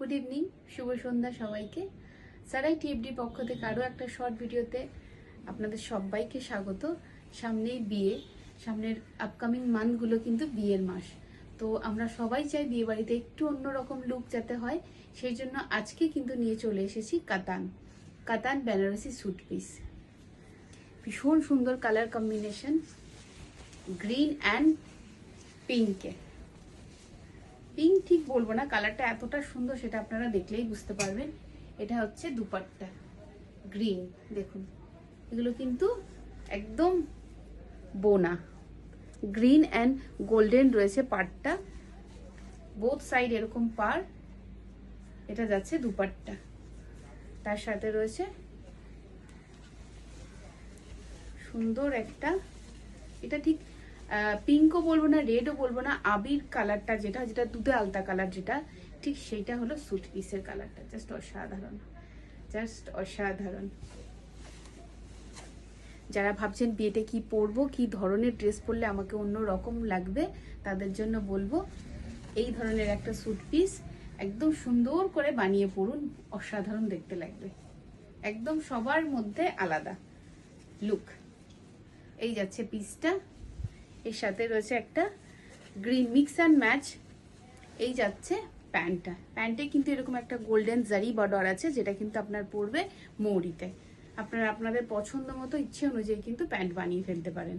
Good evening, শুভ সন্ধ্যা সবাইকে। সারাই টিএফডি পক্ষ থেকে আরও একটা শর্ট ভিডিওতে আপনাদের সবাইকে স্বাগত। সামনেই বিয়ে, সামনের আপকামিং মান্থগুলো কিন্তু বিয়ের মাস। তো আমরা সবাই চাই বিয়ে বাড়িতে একটু অন্যরকম লুক যাতে হয়, সেই জন্য আজকে কিন্তু নিয়ে চলে এসেছি কাতান বেনারসি স্যুট পিস। ভীষণ সুন্দর কালার কম্বিনেশন, গ্রিন অ্যান্ড পিঙ্কে। পিঙ্ক ঠিক বলবো না, কালারটা এতটা সুন্দর সেটা আপনারা দেখলেই বুঝতে পারবেন। এটা হচ্ছে দুপাট্টা, গ্রিন। দেখুন এগুলো কিন্তু একদম বোনা, গ্রিন অ্যান্ড গোল্ডেন রয়েছে পাড়টা, বোথ সাইড এরকম পাড়। এটা যাচ্ছে দুপাট্টা, তার সাথে রয়েছে সুন্দর একটা, এটা ঠিক পিঙ্কও বলবো না, রেডও বলবো না, আবির কালারটা যেটা যেটা দুধে আলতা কালার, যেটা ঠিক সেইটা হলো স্যুট পিসের কালারটা। জাস্ট অসাধারণ, জাস্ট অসাধারণ। যারা ভাবছেন বিয়েতে কি পরবো, কি ধরনের ড্রেস পরলে আমাকে অন্য রকম লাগবে, তাদের জন্য বলবো এই ধরনের একটা স্যুট পিস একদম সুন্দর করে বানিয়ে পরুন, অসাধারণ দেখতে লাগবে, একদম সবার মধ্যে আলাদা লুক। এই যাচ্ছে পিসটা, এর সাথে রয়েছে একটা গ্রিন মিক্স অ্যান্ড ম্যাচ। এই যাচ্ছে প্যান্টটা, প্যান্টে কিন্তু এরকম একটা গোল্ডেন জারি বর্ডার আছে, যেটা কিন্তু আপনার পড়বে মৌরিতে। আপনারা আপনাদের পছন্দ মতো ইচ্ছে অনুযায়ী কিন্তু প্যান্ট বানিয়ে ফেলতে পারেন।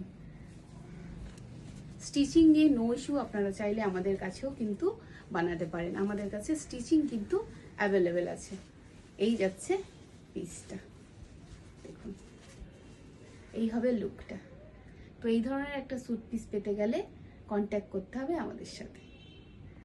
স্টিচিং নিয়ে নো ইস্যু, আপনারা চাইলে আমাদের কাছেও কিন্তু বানাতে পারেন, আমাদের কাছে স্টিচিং কিন্তু অ্যাভেলেবেল আছে। এই যাচ্ছে পিসটা, দেখুন এই হবে লুকটা। তো এই ধরনের একটা স্যুট পিস পেতে গেলে কন্ট্যাক্ট করতে হবে আমাদের সাথে।